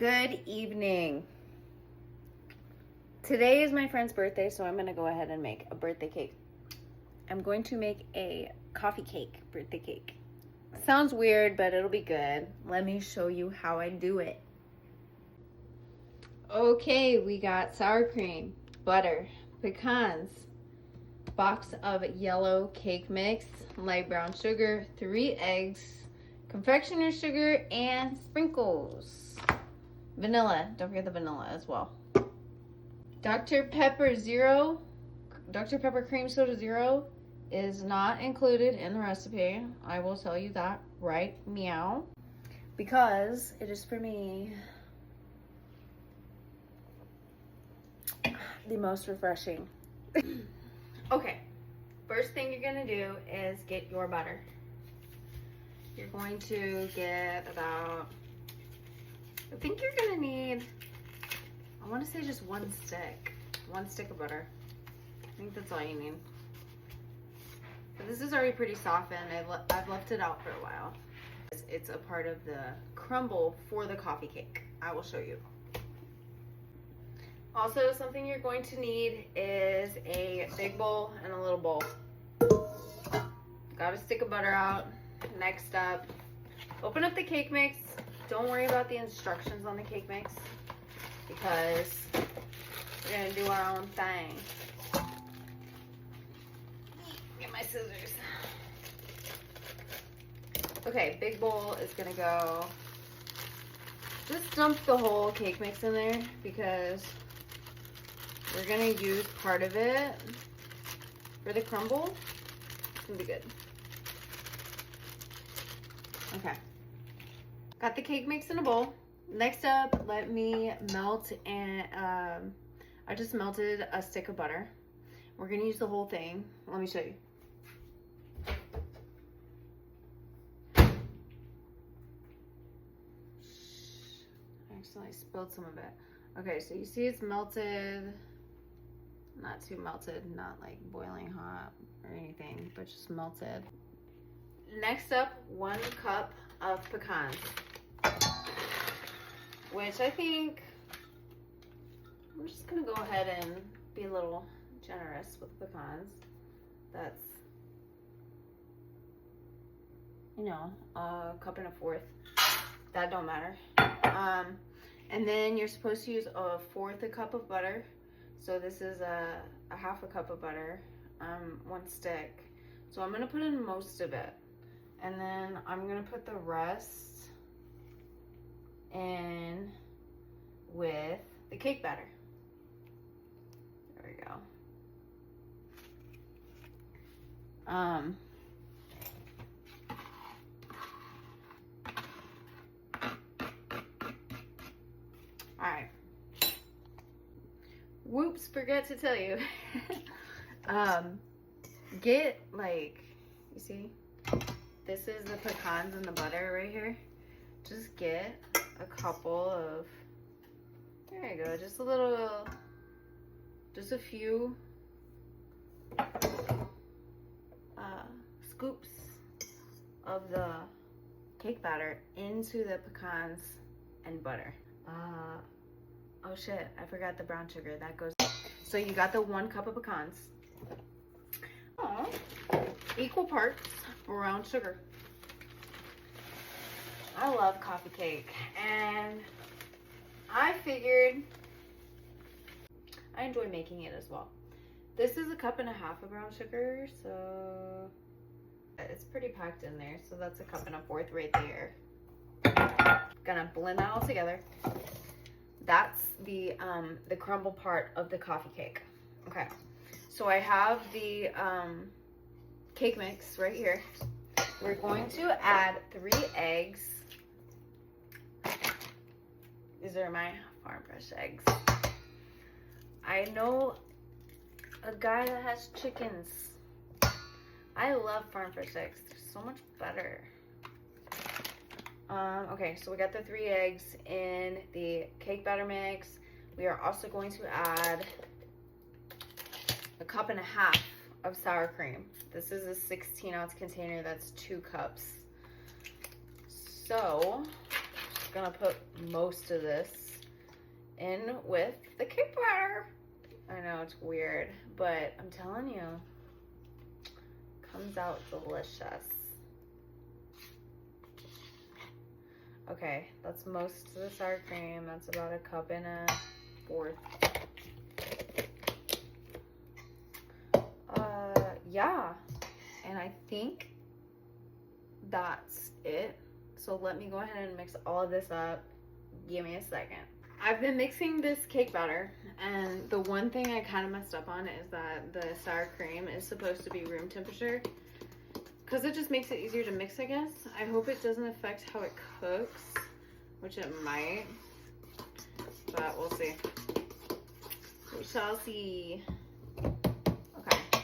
Good evening. Today is my friend's birthday, so I'm gonna go ahead and make a birthday cake. I'm going to make a coffee cake, birthday cake. Sounds weird, but it'll be good. Let me show you how I do it. Okay, we got sour cream, butter, pecans, box of yellow cake mix, light brown sugar, 3 eggs, confectioner's sugar, and sprinkles. Vanilla, don't forget the vanilla as well. Dr. Pepper Cream Soda Zero is not included in the recipe. I will tell you that right meow. Because it is for me the most refreshing. Okay, first thing you're gonna do is get your butter. You're going to get about, I think you're gonna need, I want to say just one stick of butter. I think that's all you need. But this is already pretty softened. I've left it out for a while. It's a part of the crumble for the coffee cake. I will show you. Also, something you're going to need is a big bowl and a little bowl. Got a stick of butter out. Next up, open up the cake mix. Don't worry about the instructions on the cake mix because we're gonna do our own thing. Get my scissors. Okay, big bowl is gonna go, just dump the whole cake mix in there because we're gonna use part of it for the crumble. It's gonna be good. Okay. Got the cake mix in a bowl. Next up, let me melt, and I just melted a stick of butter. We're gonna use the whole thing. Let me show you. I accidentally spilled some of it. Okay, so you see it's melted, not too melted, not like boiling hot or anything, but just melted. Next up, 1 cup of pecans, which I think I'm just gonna go ahead and be a little generous with pecans. That's, you know, a cup and a fourth. That don't matter. And then you're supposed to use a 1/4 cup of butter. So this is a 1/2 cup of butter, 1 stick. So I'm gonna put in most of it. And then I'm gonna put the rest in with the cake batter. There we go. All right. Whoops, forgot to tell you. Get, like, you see? This is the pecans and the butter right here. Just get a couple of, there you go, just a little, just a few scoops of the cake batter into the pecans and butter. Oh shit, I forgot the brown sugar. That goes, so you got the 1 cup of pecans. Oh, equal parts brown sugar. I love coffee cake, and I figured I enjoy making it as well. This is a 1.5 cups of brown sugar, so it's pretty packed in there. So that's a 1.25 cups right there. Gonna blend that all together. That's the crumble part of the coffee cake. Okay, so I have the cake mix right here. We're going to add 3 eggs. These are my farm fresh eggs. I know a guy that has chickens. I love farm fresh eggs. They're so much better. Okay, so we got the 3 eggs in the cake batter mix. We are also going to add a 1.5 cups of sour cream. This is a 16-ounce container. That's 2 cups. So just gonna put most of this in with the cake batter. I know it's weird, but I'm telling you, comes out delicious. Okay, that's most of the sour cream. That's about 1 1/4 cups. Yeah, and I think that's it. So let me go ahead and mix all of this up. Give me a second. I've been mixing this cake batter, and the one thing I kind of messed up on is that the sour cream is supposed to be room temperature, because it just makes it easier to mix, I guess. I hope it doesn't affect how it cooks, which it might, but we'll see. We shall see. Okay,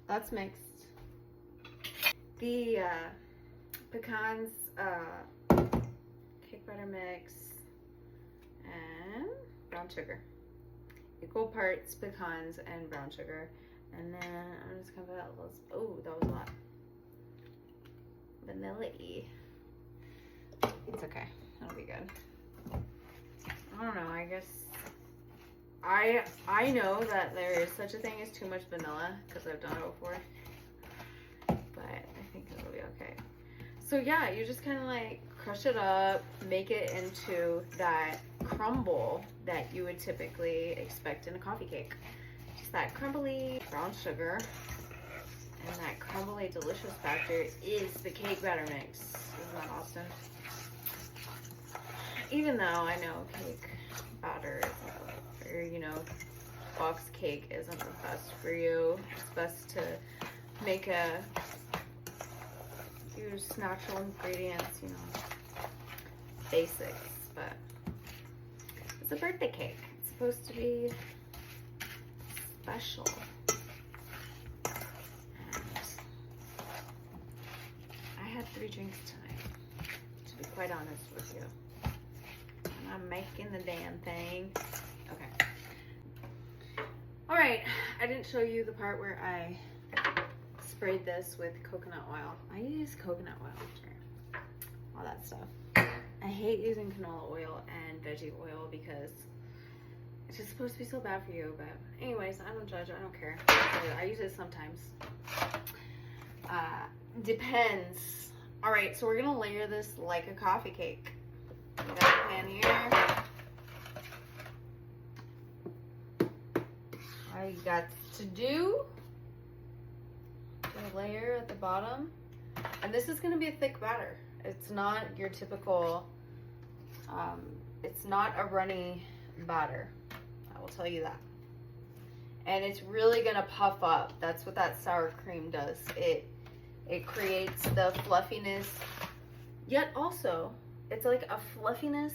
that's mixed. The pecans cake batter mix and brown sugar. Equal parts pecans and brown sugar. And then I'm just gonna put a little, oh, that was a lot. Vanilla-y. It's okay, it'll be good. I don't know, I guess I know that there is such a thing as too much vanilla because I've done it before, but I think it'll be okay. So yeah, you just kind of like crush it up, make it into that crumble that you would typically expect in a coffee cake. Just that crumbly brown sugar, and that crumbly delicious factor is the cake batter mix. Isn't that awesome? Even though I know cake batter is, or you know, box cake isn't the best for you. It's best to make use natural ingredients, you know, basics, but it's a birthday cake. It's supposed to be special. And I had 3 drinks tonight, to be quite honest with you. And I'm making the damn thing. Okay. All right, I didn't show you the part where I sprayed this with coconut oil. I use coconut oil, sure. All that stuff. I hate using canola oil and veggie oil because it's just supposed to be so bad for you. But anyways, I don't judge. I don't care. I use it sometimes. Depends. All right, so we're gonna layer this like a coffee cake. We got a pan here. All you got to do, a layer at the bottom, and this is going to be a thick batter. It's not your typical it's not a runny batter, I will tell you that. And it's really going to puff up. That's what that sour cream does. It creates the fluffiness, yet also it's like a fluffiness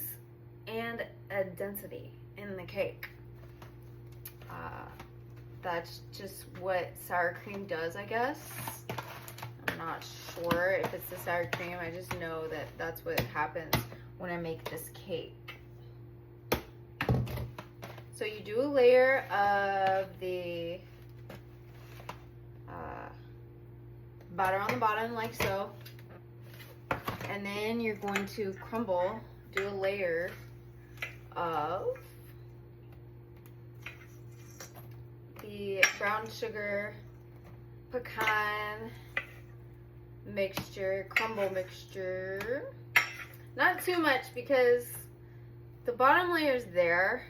and a density in the cake. That's just what sour cream does, I guess. I'm not sure if it's the sour cream. I just know that that's what happens when I make this cake. So you do a layer of the batter on the bottom like so. And then you're going to crumble, do a layer of the brown sugar pecan mixture, crumble mixture. Not too much because the bottom layer is there,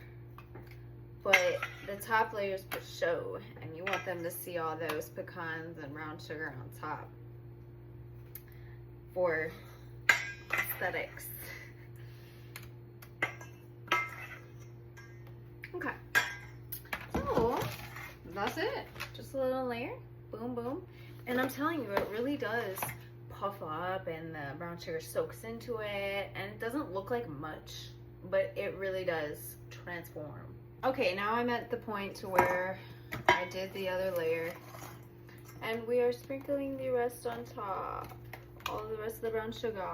but the top layers will show, and you want them to see all those pecans and brown sugar on top for aesthetics. Okay, so that's it. Just a little layer, boom, boom. And I'm telling you, it really does puff up, and the brown sugar soaks into it, and it doesn't look like much, but it really does transform. Okay, now I'm at the point to where I did the other layer, and we are sprinkling the rest on top, all the rest of the brown sugar.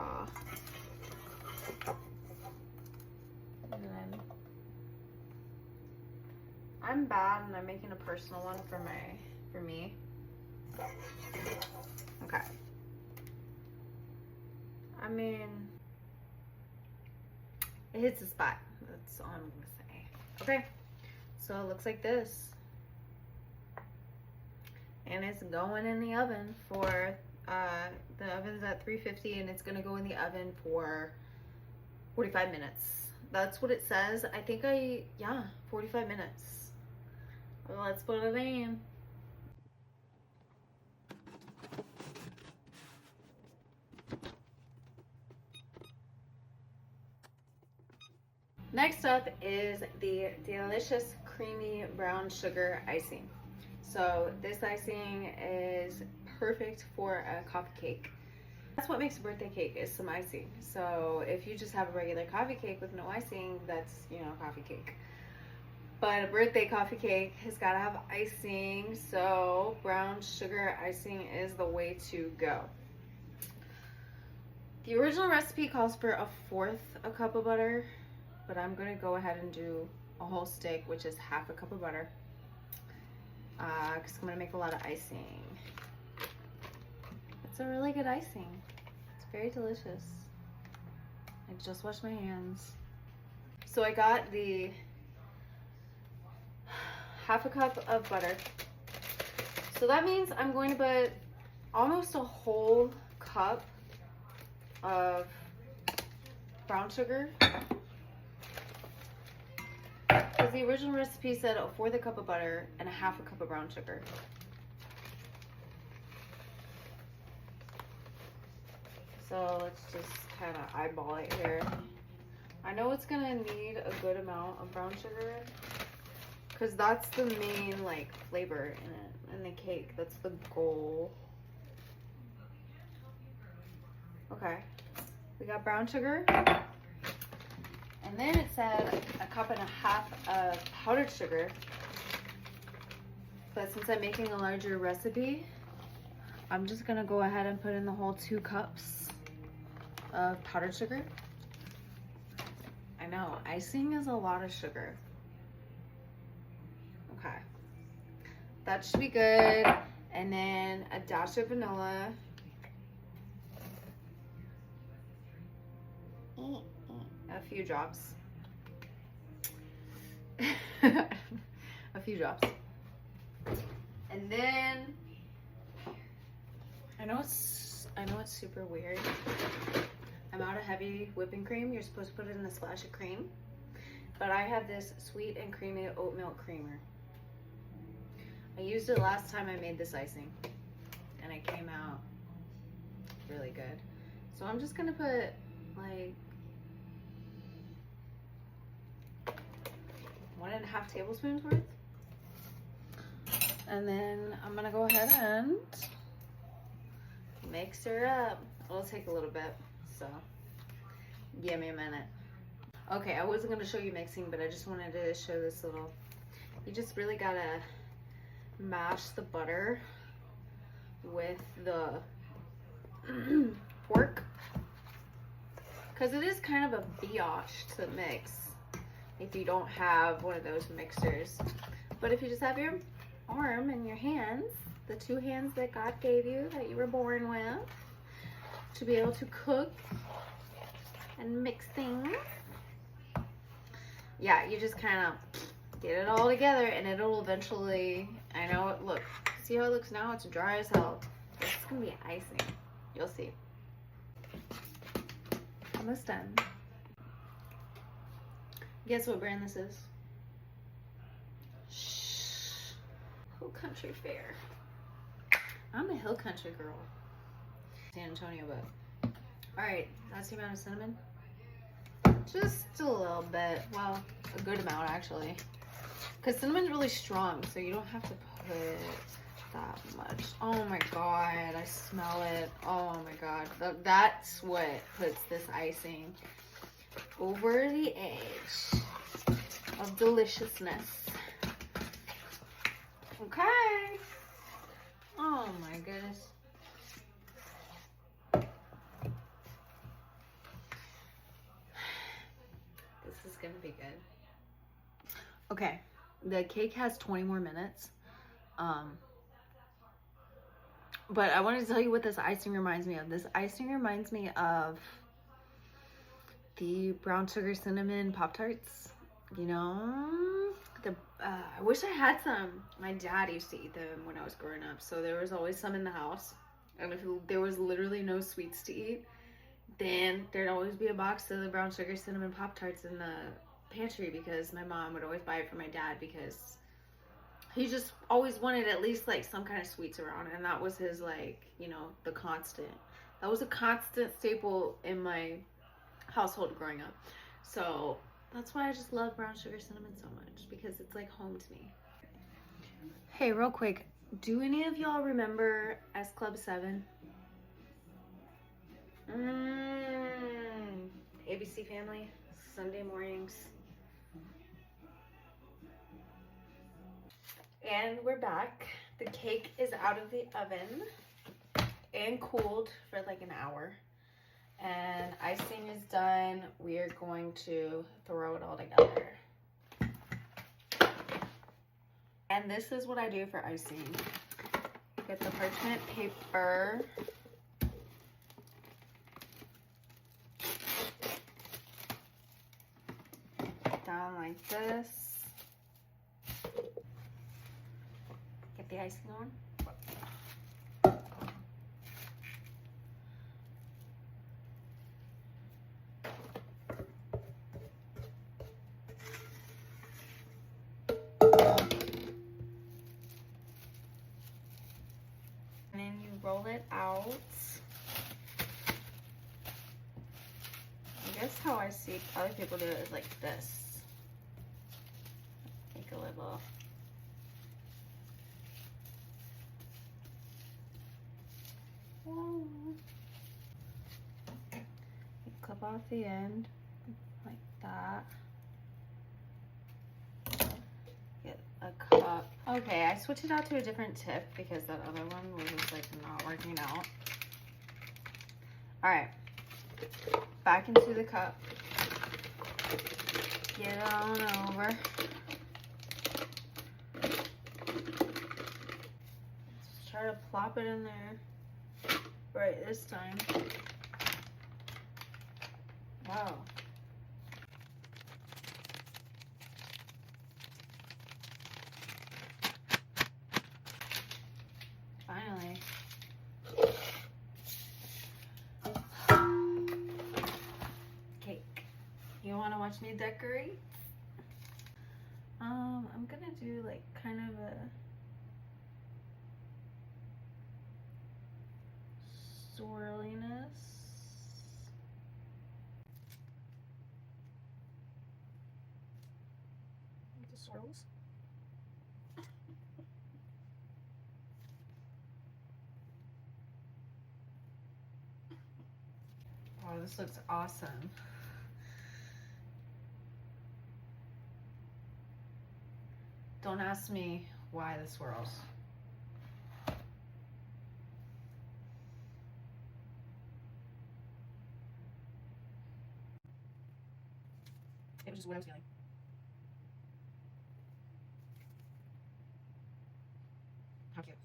And then I'm bad, and I'm making a personal one for me. Okay. I mean, It hits the spot. That's all I'm gonna say. Okay, so it looks like this. And it's going in the oven for, the oven's at 350 and it's gonna go in the oven for 45 minutes. That's what it says. I think yeah, 45 minutes. Well, let's put it in. Next up is the delicious creamy brown sugar icing. So this icing is perfect for a coffee cake. That's what makes a birthday cake, is some icing. So if you just have a regular coffee cake with no icing, that's, you know, coffee cake. But a birthday coffee cake has got to have icing, so brown sugar icing is the way to go. The original recipe calls for 1/4 a cup of butter, but I'm going to go ahead and do a whole stick, which is 1/2 a cup of butter, because I'm going to make a lot of icing. It's a really good icing. It's very delicious. I just washed my hands. So I got the 1/2 a cup of butter. So that means I'm going to put almost a whole cup of brown sugar. Because the original recipe said 1/4 a cup of butter and 1/2 a cup of brown sugar. So let's just kind of eyeball it here. I know it's gonna need a good amount of brown sugar because that's the main like flavor in it, in the cake. That's the goal. Okay, we got brown sugar. And then it said 1.5 cups of powdered sugar. But since I'm making a larger recipe, I'm just gonna go ahead and put in the whole 2 cups of powdered sugar. I know, icing is a lot of sugar. Okay, that should be good. And then a dash of vanilla. A few drops. A few drops. And then I know it's super weird. I'm out of heavy whipping cream. You're supposed to put it in a splash of cream. But I have this sweet and creamy oat milk creamer. I used it last time I made this icing and it came out really good. So I'm just gonna put like 1.5 tablespoons worth. And then I'm gonna go ahead and mix her up. It'll take a little bit, so give me a minute. Okay, I wasn't gonna show you mixing, but I just wanted to show this little, you just really gotta mash the butter with the pork, because it is kind of a brioche to mix if you don't have one of those mixers. But if you just have your arm and your hands, the 2 hands that God gave you, that you were born with, to be able to cook and mix things, yeah, you just kind of get it all together and it'll eventually, I know it, look, see how it looks now? It's dry as hell. This is gonna be icing. You'll see. Almost done. Guess what brand this is? Shh. Hill Country Fair. I'm a Hill Country girl. San Antonio, but all right, that's the amount of cinnamon. Just a little bit. Well, a good amount actually, because cinnamon's really strong, so you don't have to put that much. Oh my god, I smell it. Oh my god, that's what puts this icing over the edge of deliciousness. Okay. Oh my goodness. This is gonna be good. Okay, the cake has 20 more minutes. But I wanted to tell you what this icing reminds me of. This icing reminds me of the brown sugar cinnamon Pop-Tarts. You know, I wish I had some. My dad used to eat them when I was growing up, so there was always some in the house. And if there was literally no sweets to eat, then there'd always be a box of the brown sugar cinnamon Pop-Tarts in the pantry, because my mom would always buy it for my dad, because he just always wanted at least like some kind of sweets around, and that was his, like, you know, the constant. That was a constant staple in my household growing up. So that's why I just love brown sugar cinnamon so much, because it's like home to me. Hey, real quick, do any of y'all remember S Club 7? ABC Family, Sunday mornings. And we're back. The cake is out of the oven and cooled for like an hour. And icing is done. We are going to throw it all together. And this is what I do for icing. Get the parchment paper. Down like this. Get the icing on. And then you roll it out. I guess how I see other people do it is like this. Make a little. You clip off the end like that. Get a cup. Okay, I switched it out to a different tip because that other one was just like not working out. All right, back into the cup. Get it on over. Let's try to plop it in there. Right this time. Wow. Finally. Cake. You want to watch me decorate? I'm gonna do like kind of a swirliness. The swirls. Oh, this looks awesome. Don't ask me why the swirls. It was just what I was feeling. How cute.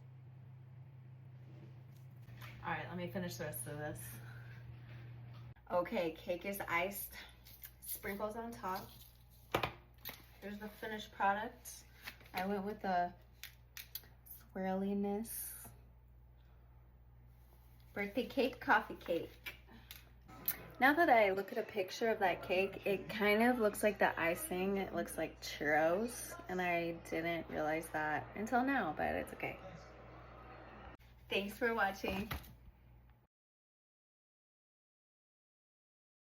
All right, let me finish the rest of this. Okay, cake is iced. Sprinkles on top. Here's the finished product. I went with a swirliness. Birthday cake, coffee cake. Now that I look at a picture of that cake, it kind of looks like the icing. It looks like churros, and I didn't realize that until now, but it's okay. Thanks for watching.